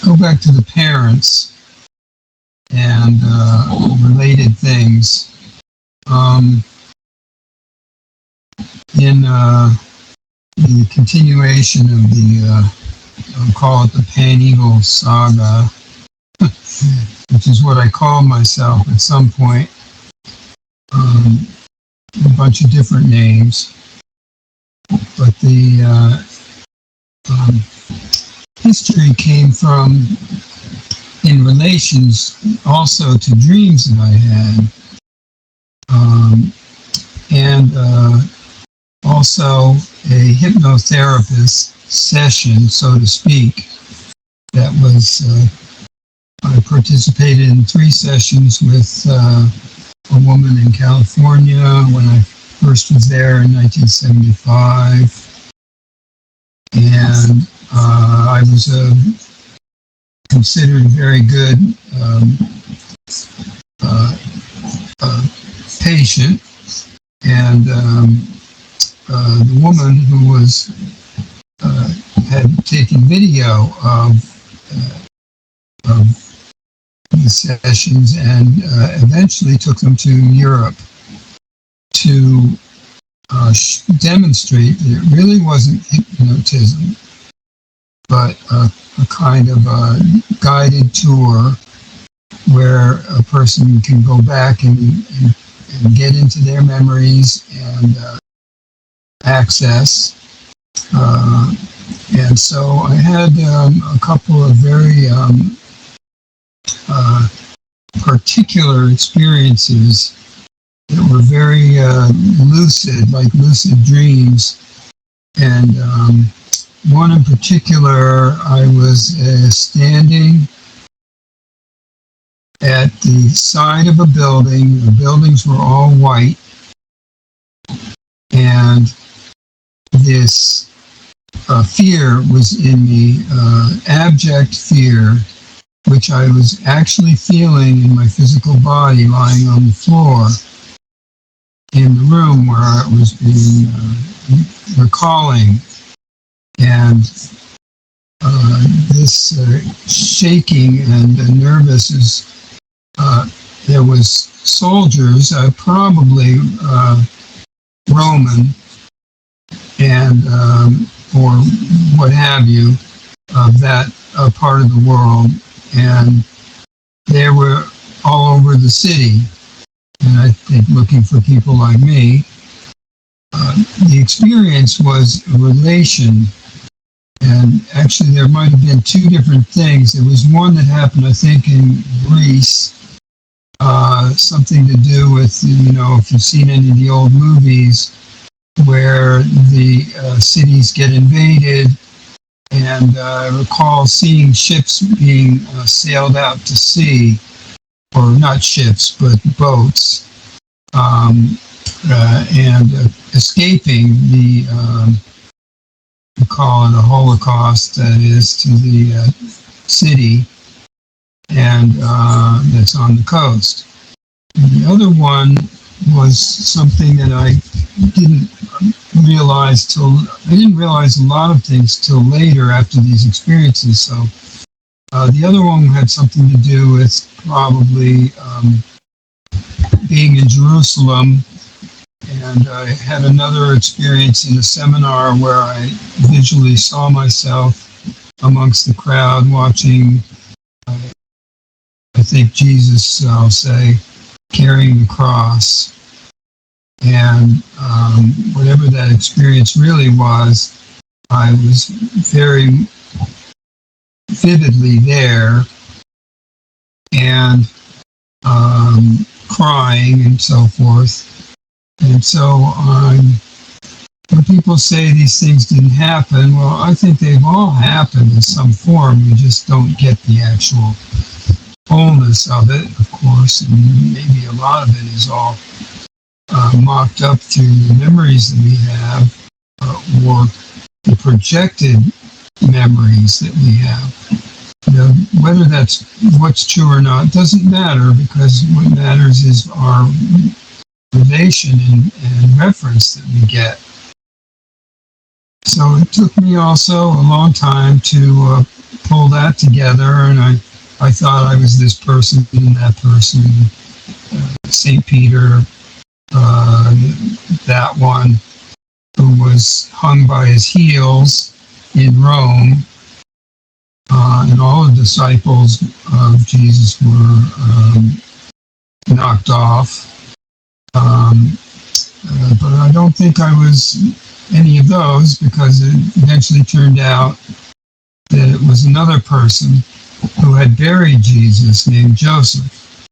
go back to the parents and related things. In the continuation of the, I'll call it the Paneagle Saga, which is what I called myself at some point, a bunch of different names, but the history came from in relations also to dreams that I had, and also a hypnotherapist session, so to speak, that was, I participated in 3 sessions with a woman in California when I first was there in 1975, and I was considered a very good patient, and the woman who was had taken video of the sessions and eventually took them to Europe to demonstrate that it really wasn't hypnotism, but a kind of a guided tour where a person can go back and get into their memories and access. And so I had a couple of very particular experiences that were very lucid, like lucid dreams. And one in particular, I was standing at the side of a building. The buildings were all white, and this fear was in me, abject fear, which I was actually feeling in my physical body lying on the floor in the room where I was being recalling. And this shaking and nervous is, there was soldiers, probably Roman, and or what have you, of that part of the world, and they were all over the city, and I think looking for people like me. The experience was a relation, and actually there might have been 2 different things. There was one that happened, I think, in Greece, something to do with, you know, if you've seen any of the old movies where the cities get invaded, and I recall seeing ships being sailed out to sea, or not ships, but boats, and escaping the, we call it a Holocaust, that is, to the city, and that's on the coast. And the other one was something that I didn't realize I didn't realize a lot of things till later after these experiences. So the other one had something to do with probably being in Jerusalem, and I had another experience in a seminar where I visually saw myself amongst the crowd watching, I think Jesus, I'll say, carrying the cross. And whatever that experience really was, I was very vividly there, and crying and so forth. And so when people say these things didn't happen, well, I think they've all happened in some form. You just don't get the actual wholeness of it, of course, and maybe a lot of it is all mocked up through the memories that we have, or the projected memories that we have. You know, whether that's what's true or not doesn't matter, because what matters is our relation and reference that we get. So it took me also a long time to pull that together, and I thought I was this person and that person. St. Peter, that one who was hung by his heels in Rome, and all the disciples of Jesus were knocked off. But I don't think I was any of those, because it eventually turned out that it was another person who had buried Jesus named Joseph,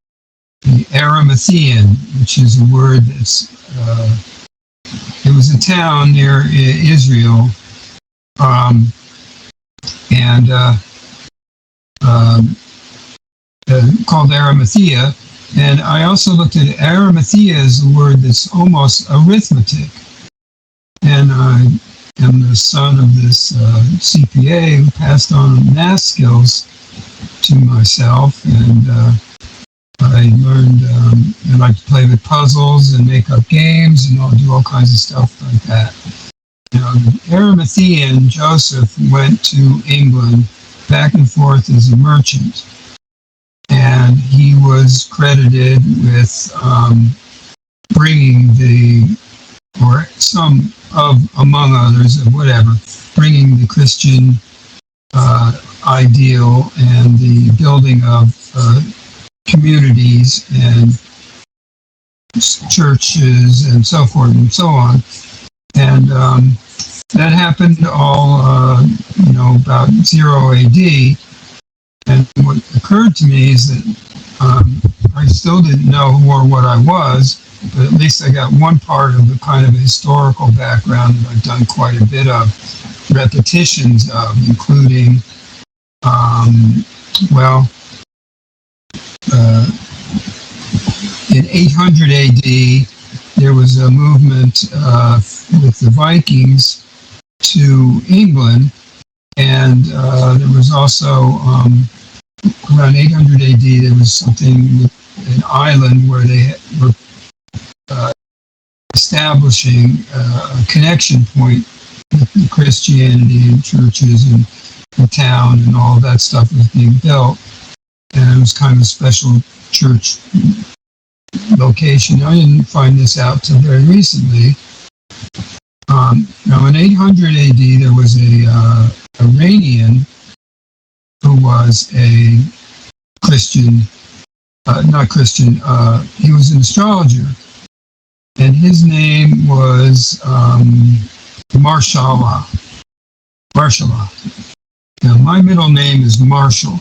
the Arimathean, which is a word that's, it was a town near Israel, called Arimathea. And I also looked at Arimathea as a word that's almost arithmetic. And I am the son of this CPA who passed on math skills to myself, and I learned I like to play with puzzles and make up games, and I'll do all kinds of stuff like that. The Arimathean Joseph went to England back and forth as a merchant, and he was credited with bringing among others, bringing the Christian ideal and the building of communities and churches and so forth and so on. And that happened all, about 0 AD. And what occurred to me is that I still didn't know who or what I was, but at least I got one part of the kind of historical background that I've done quite a bit of repetitions of, including, in 800 AD, there was a movement with the Vikings to England, and there was also, around 800 AD, there was something with an island where they were establishing a connection point with Christianity and churches and the town, and all that stuff was being built. And it was kind of a special church location. I didn't find this out till very recently. Now, in 800 AD, there was a Iranian who was a Christian, he was an astrologer, and his name was Marshallah. Now, my middle name is Marshall,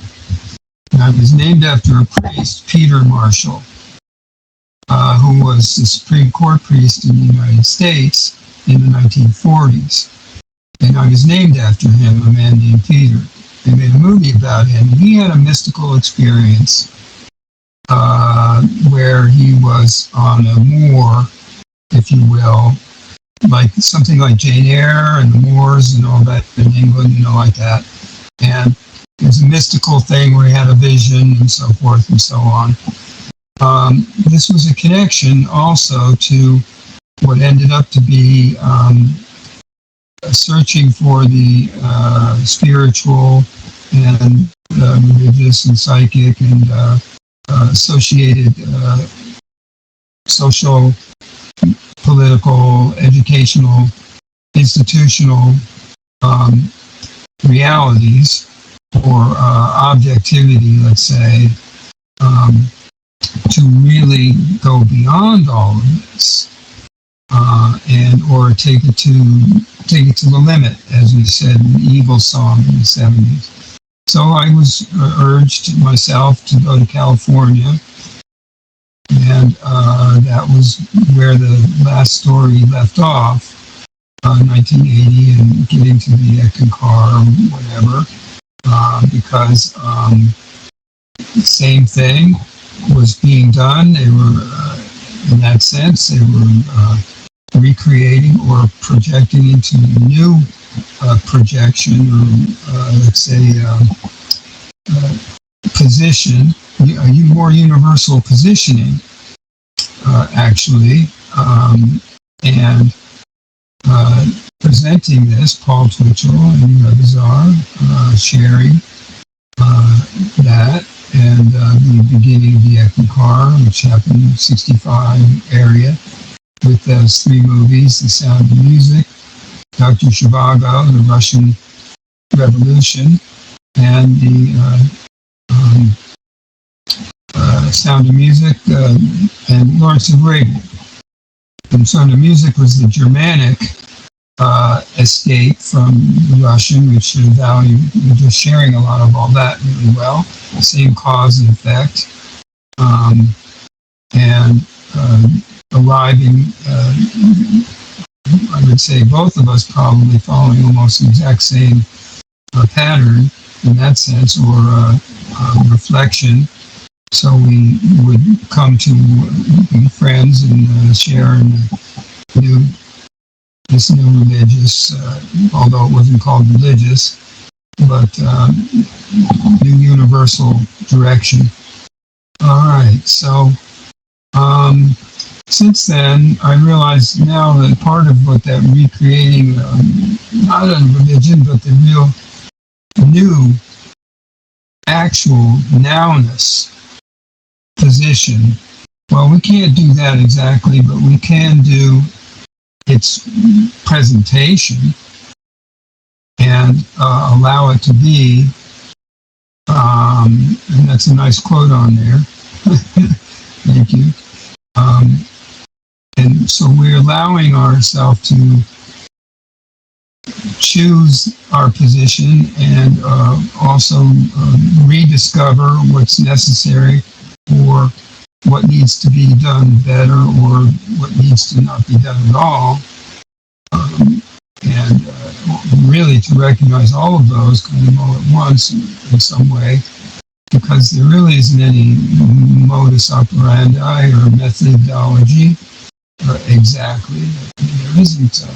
and I was named after a priest, Peter Marshall, who was the Supreme Court priest in the United States in the 1940s. And I was named after him, a man named Peter. They made a movie about him. He had a mystical experience where he was on a moor, if you will, like something like Jane Eyre and the Moors and all that in England, like that. And it was a mystical thing where he had a vision and so forth and so on. This was a connection also to what ended up to be searching for the spiritual and religious and psychic and associated social, political, educational, institutional realities, or objectivity, let's say, to really go beyond all of this, or take it to the limit, as we said in the Eagles song in the 70s. So I was urged myself to go to California, and that was where the last story left off, 1980, and getting to the Eckan car or whatever, because the same thing was being done. They were, in that sense, they were recreating or projecting into a new projection, or let's say position, a more universal positioning, actually, and presenting this, Paul Twitchell and others are, Sherry, that, and the beginning of the Ecton car, which happened in 65 area, with those three movies, The Sound of Music, Dr. Zhivago, The Russian Revolution, and the Sound of Music and Lawrence of Arabia. And Sound of Music was the Germanic escape from the Russian, which value, we're just sharing a lot of all that really well. Same cause and effect. And arriving, I would say both of us probably following almost the exact same pattern in that sense, or reflection. So we would come to be friends and share in this new religious, although it wasn't called religious, but new universal direction. All right, so since then, I realized now that part of what that recreating, not a religion, but the real new actual nowness position, well, we can't do that exactly, but we can do its presentation and allow it to be, and that's a nice quote on there. Thank you. And so we're allowing ourselves to choose our position and also rediscover what's necessary or what needs to be done better or what needs to not be done at all. And really to recognize all of those kind of all at once in some way, because there really isn't any modus operandi or methodology exactly. There isn't.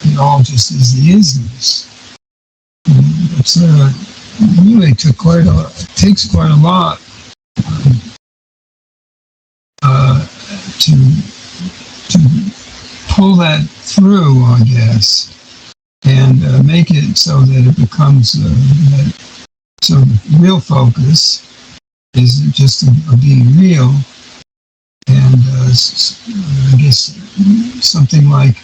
It all just is the isness. It's really takes quite a lot to pull that through, I guess, and make it so that it becomes so the real focus is just of being real, and I guess something like,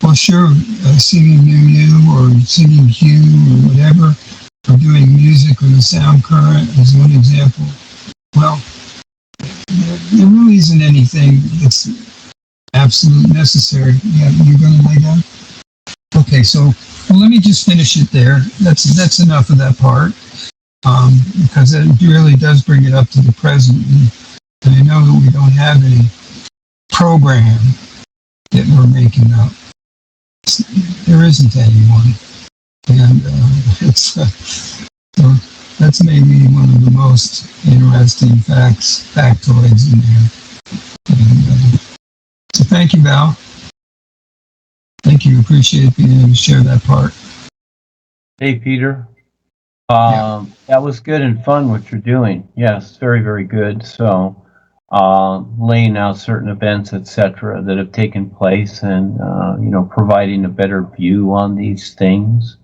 well, sure, singing NuPresentation or singing Hue or whatever, or doing music with a sound current is one example. Well, there really isn't anything that's absolutely necessary. Yeah, you're going to lay down? Okay, so well, let me just finish it there. That's enough of that part, because it really does bring it up to the present. And I know that we don't have any program that we're making up. There isn't anyone, and so that's maybe one of the most interesting factoids in there. And, so thank you, Val. Thank you. Appreciate being able to share that part. Hey, Peter. That was good and fun what you're doing. Yes, very, very good. So laying out certain events, etc., that have taken place, and providing a better view on these things.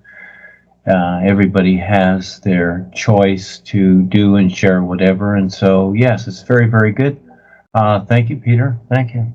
Everybody has their choice to do and share whatever, and so yes, it's very, very good. Thank you, Peter. Thank you.